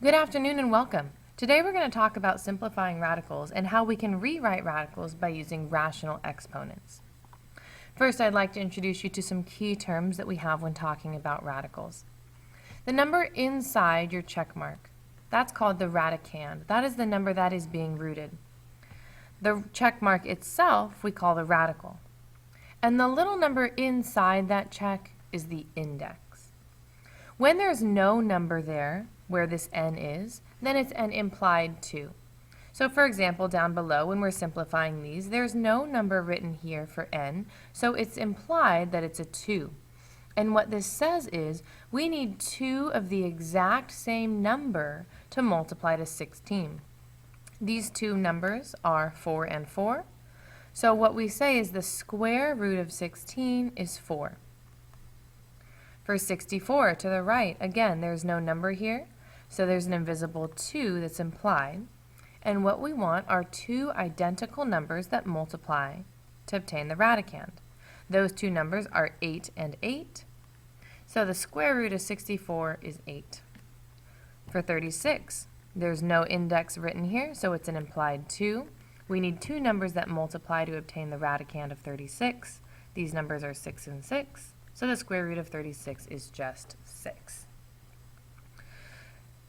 Good afternoon and welcome. Today we're going to talk about simplifying radicals and how we can rewrite radicals by using rational exponents. First, I'd like to introduce you to some key terms that we have when talking about radicals. The number inside your check mark, that's called the radicand. That is the number that is being rooted. The check mark itself we call the radical. And the little number inside that check is the index. When there's no number there, where this n is, then it's an implied 2. So for example, down below when we're simplifying these, there's no number written here for n, so it's implied that it's a 2. And what this says is we need 2 of the exact same number to multiply to 16. These two numbers are 4 and 4. So what we say is the square root of 16 is 4. For 64 to the right, again, there's no number here. So there's an invisible 2 that's implied, and what we want are two identical numbers that multiply to obtain the radicand. Those two numbers are 8 and 8, so the square root of 64 is 8. For 36, there's no index written here, so it's an implied 2. We need two numbers that multiply to obtain the radicand of 36. These numbers are 6 and 6, so the square root of 36 is just 6.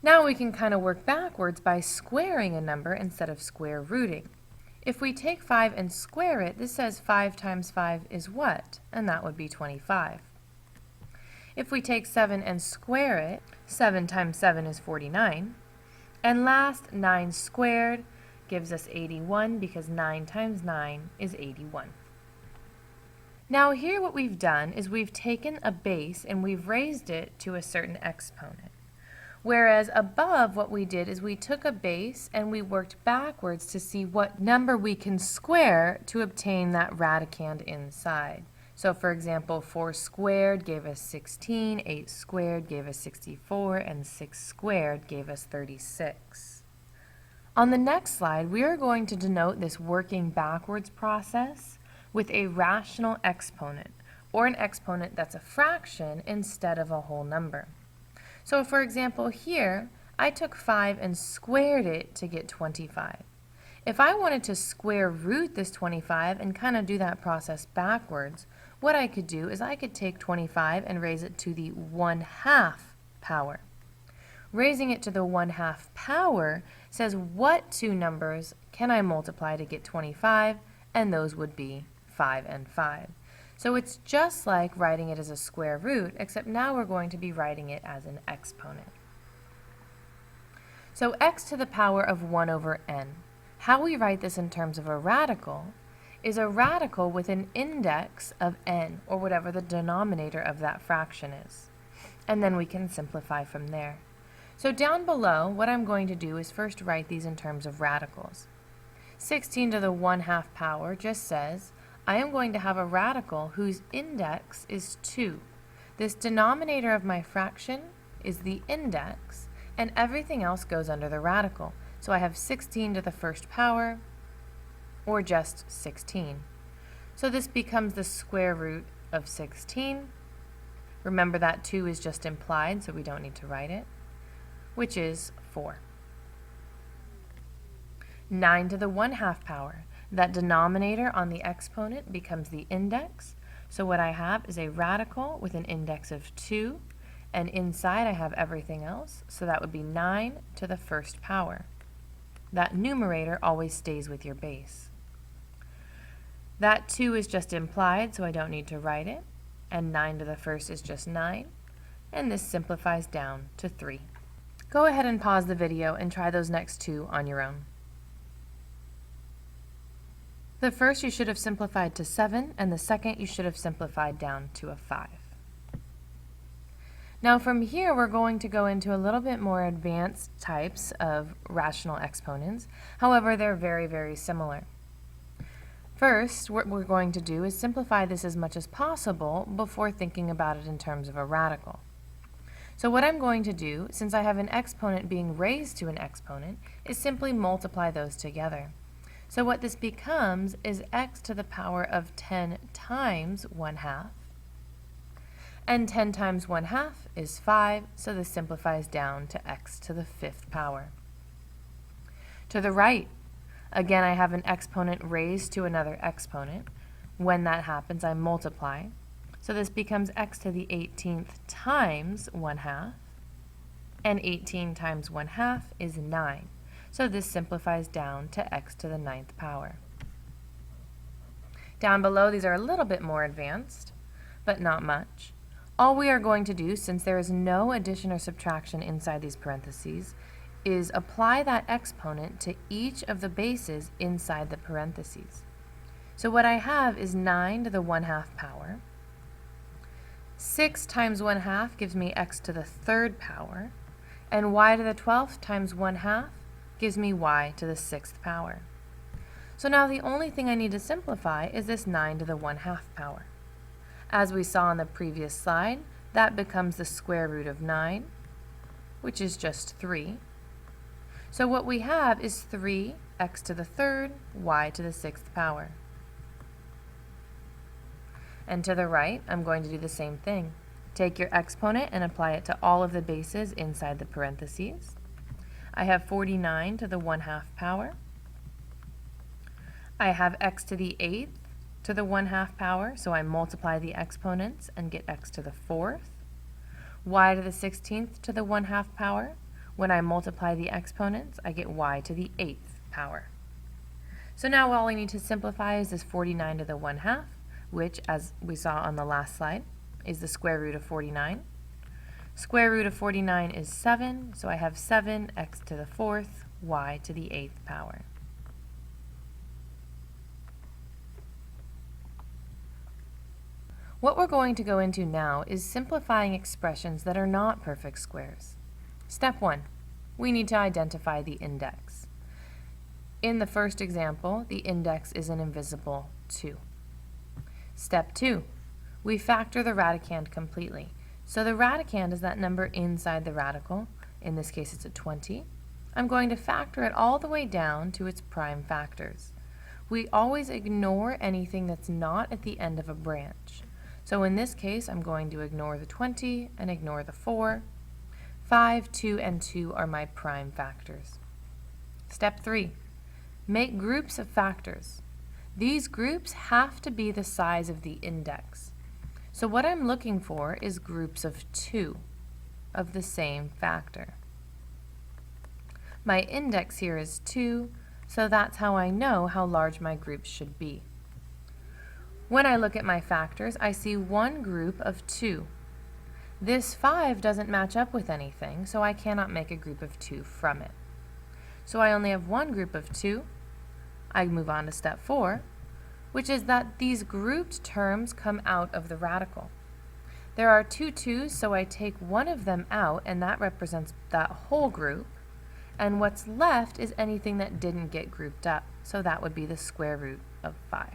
Now we can kind of work backwards by squaring a number instead of square rooting. If we take 5 and square it, this says 5 times 5 is what? And that would be 25. If we take 7 and square it, 7 times 7 is 49. And last, 9 squared gives us 81 because 9 times 9 is 81. Now here what we've done is we've taken a base and we've raised it to a certain exponent. Whereas above, what we did is we took a base and we worked backwards to see what number we can square to obtain that radicand inside. So for example, 4 squared gave us 16, 8 squared gave us 64, and 6 squared gave us 36. On the next slide, we are going to denote this working backwards process with a rational exponent, or an exponent that's a fraction instead of a whole number. So for example here, I took 5 and squared it to get 25. If I wanted to square root this 25 and kind of do that process backwards, what I could do is I could take 25 and raise it to the 1/2 power. Raising it to the 1/2 power says what two numbers can I multiply to get 25, and those would be 5 and 5. So it's just like writing it as a square root, except now we're going to be writing it as an exponent. So x to the power of 1 over n. How we write this in terms of a radical is a radical with an index of n, or whatever the denominator of that fraction is. And then we can simplify from there. So down below, what I'm going to do is first write these in terms of radicals. 16 to the 1/2 power just says I am going to have a radical whose index is 2. This denominator of my fraction is the index, and everything else goes under the radical. So I have 16 to the 1st power, or just 16. So this becomes the square root of 16. Remember that 2 is just implied, so we don't need to write it, which is 4. 9 to the 1/2 power. That denominator on the exponent becomes the index. So what I have is a radical with an index of 2, and inside I have everything else, so that would be 9 to the 1st power. That numerator always stays with your base. That 2 is just implied, so I don't need to write it, and 9 to the 1st is just 9, and this simplifies down to 3. Go ahead and pause the video and try those next two on your own. The first you should have simplified to 7, and the second you should have simplified down to a 5. Now from here we're going to go into a little bit more advanced types of rational exponents. However, they're very, very similar. First, what we're going to do is simplify this as much as possible before thinking about it in terms of a radical. So what I'm going to do, since I have an exponent being raised to an exponent, is simply multiply those together. So what this becomes is x to the power of 10 times 1/2. And 10 times 1/2 is 5, so this simplifies down to x to the 5th power. To the right, again I have an exponent raised to another exponent. When that happens, I multiply. So this becomes x to the 18th times 1/2, and 18 times 1/2 is 9. So this simplifies down to x to the 9th power. Down below, these are a little bit more advanced, but not much. All we are going to do, since there is no addition or subtraction inside these parentheses, is apply that exponent to each of the bases inside the parentheses. So what I have is 9 to the 1/2 power. 6 times 1/2 gives me x to the 3rd power, and y to the 12th times 1/2 gives me y to the 6th power. So now the only thing I need to simplify is this 9 to the 1/2 power. As we saw on the previous slide, that becomes the square root of 9, which is just 3. So what we have is 3x to the 3rd, y to the 6th power. And to the right, I'm going to do the same thing. Take your exponent and apply it to all of the bases inside the parentheses. I have 49 to the 1/2 power. I have x to the 8th to the 1/2 power, so I multiply the exponents and get x to the 4th. Y to the 16th to the 1/2 power. When I multiply the exponents, I get y to the 8th power. So now all I need to simplify is this 49 to the 1/2, which, as we saw on the last slide, is the square root of 49. Square root of 49 is 7, so I have 7x to the 4th, y to the 8th power. What we're going to go into now is simplifying expressions that are not perfect squares. Step 1, we need to identify the index. In the first example, the index is an invisible 2. Step 2, we factor the radicand completely. So the radicand is that number inside the radical. In this case, it's a 20. I'm going to factor it all the way down to its prime factors. We always ignore anything that's not at the end of a branch. So in this case, I'm going to ignore the 20 and ignore the 4. 5, 2, and 2 are my prime factors. Step 3, make groups of factors. These groups have to be the size of the index. So what I'm looking for is groups of 2 of the same factor. My index here is 2, so that's how I know how large my groups should be. When I look at my factors, I see one group of 2. This 5 doesn't match up with anything, so I cannot make a group of 2 from it. So I only have one group of 2. I move on to step 4, which is that these grouped terms come out of the radical. There are 2 2's, so I take one of them out, and that represents that whole group. And what's left is anything that didn't get grouped up, so that would be the square root of 5.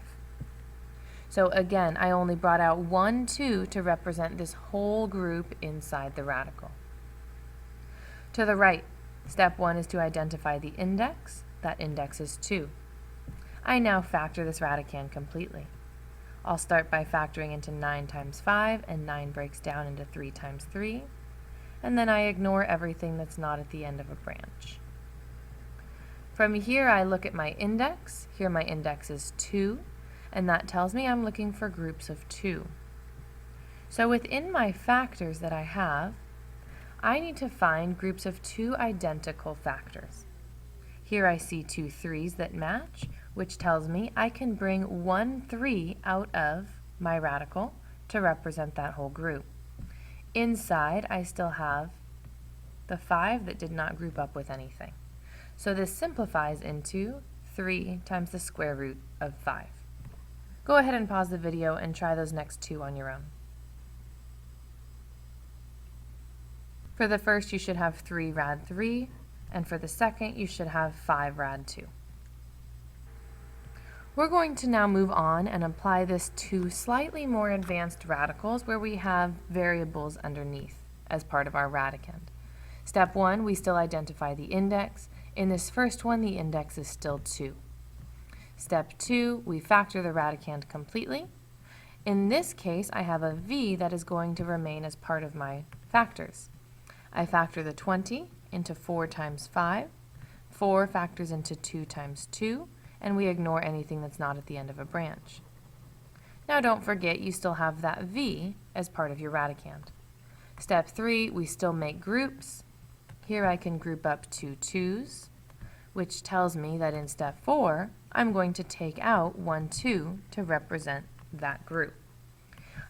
So again, I only brought out 1 2 to represent this whole group inside the radical. To the right, step 1 is to identify the index. That index is 2. I now factor this radicand completely. I'll start by factoring into 9 times 5, and 9 breaks down into 3 times 3. And then I ignore everything that's not at the end of a branch. From here, I look at my index. Here my index is 2. And that tells me I'm looking for groups of 2. So within my factors that I have, I need to find groups of 2 identical factors. Here I see 2 3's that match, which tells me I can bring 1 3 out of my radical to represent that whole group. Inside, I still have the 5 that did not group up with anything. So this simplifies into 3 times the square root of 5. Go ahead and pause the video and try those next 2 on your own. For the first, you should have 3 rad 3, and for the second, you should have 5 rad 2. We're going to now move on and apply this to slightly more advanced radicals where we have variables underneath as part of our radicand. Step 1, we still identify the index. In this first one, the index is still 2. Step 2, we factor the radicand completely. In this case, I have a v that is going to remain as part of my factors. I factor the 20 into 4 times 5, 4 factors into 2 times 2, and we ignore anything that's not at the end of a branch. Now don't forget you still have that v as part of your radicand. Step 3, we still make groups. Here I can group up 2 2's, which tells me that in step 4, I'm going to take out 1 2 to represent that group.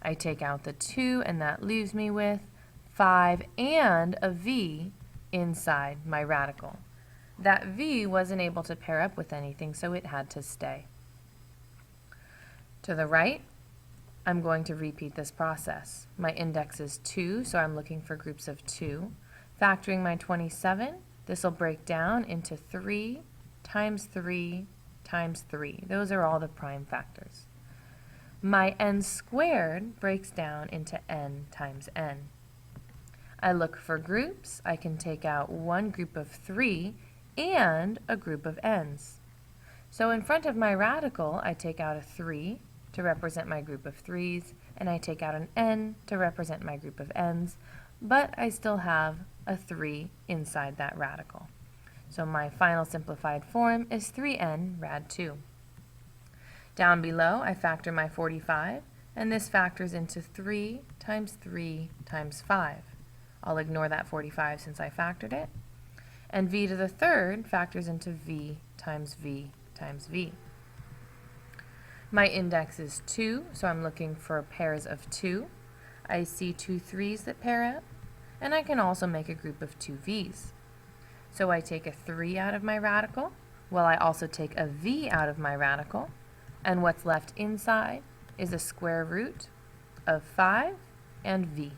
I take out the 2 and that leaves me with 5 and a v inside my radical. That v wasn't able to pair up with anything, so it had to stay. To the right, I'm going to repeat this process. My index is 2, so I'm looking for groups of 2. Factoring my 27, this will break down into 3 times 3 times 3. Those are all the prime factors. My n squared breaks down into n times n. I look for groups. I can take out one group of 3 and a group of n's. So in front of my radical, I take out a 3 to represent my group of 3's, and I take out an n to represent my group of n's, but I still have a 3 inside that radical. So my final simplified form is 3n rad 2. Down below, I factor my 45, and this factors into 3 times 3 times 5. I'll ignore that 45 since I factored it. And v to the third factors into v times v times v. My index is 2, so I'm looking for pairs of 2. I see 2 3's that pair up, and I can also make a group of 2 v's. So I take a 3 out of my radical, while I also take a v out of my radical, and what's left inside is a square root of 5 and v.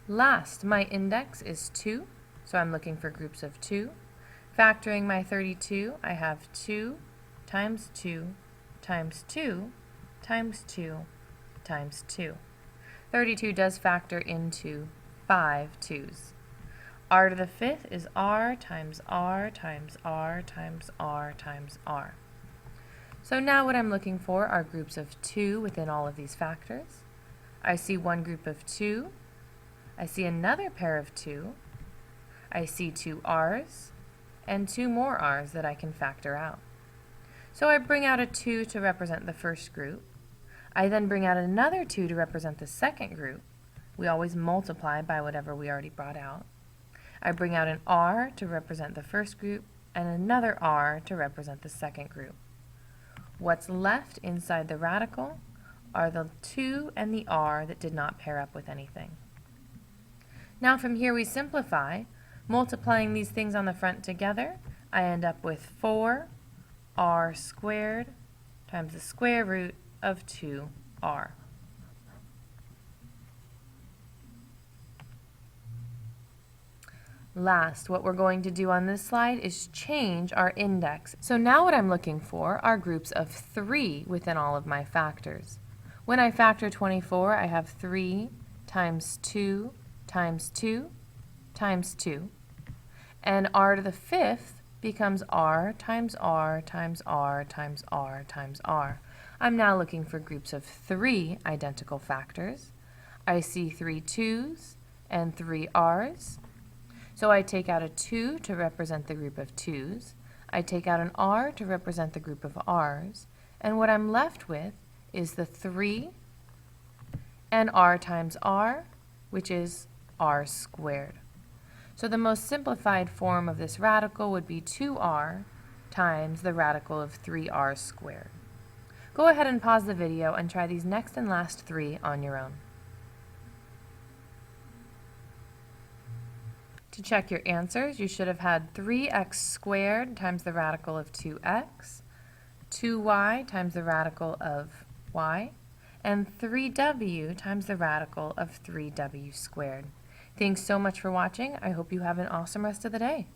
Last, my index is 2, so I'm looking for groups of 2. Factoring my 32, I have 2 times 2 times 2 times 2 times 2. 32 does factor into 5 2's. R to the 5th is r times r times r times r times r. So now what I'm looking for are groups of 2 within all of these factors. I see one group of 2. I see another pair of 2. I see 2 r's and 2 more r's that I can factor out. So I bring out a 2 to represent the first group. I then bring out another 2 to represent the second group. We always multiply by whatever we already brought out. I bring out an r to represent the first group and another r to represent the second group. What's left inside the radical are the 2 and the r that did not pair up with anything. Now from here we simplify. Multiplying these things on the front together, I end up with 4r squared times the square root of 2r. Last, what we're going to do on this slide is change our index. So now what I'm looking for are groups of 3 within all of my factors. When I factor 24, I have 3 times 2 times 2 times 2. And r to the 5th becomes r times r times r times r times r. I'm now looking for groups of 3 identical factors. I see 3 2's and 3 r's. So I take out a 2 to represent the group of 2's. I take out an r to represent the group of r's. And what I'm left with is the 3 and r times r, which is r squared. So the most simplified form of this radical would be 2r times the radical of 3r squared. Go ahead and pause the video and try these next and last 3 on your own. To check your answers, you should have had 3x squared times the radical of 2x, 2y times the radical of y, and 3w times the radical of 3w squared. Thanks so much for watching. I hope you have an awesome rest of the day.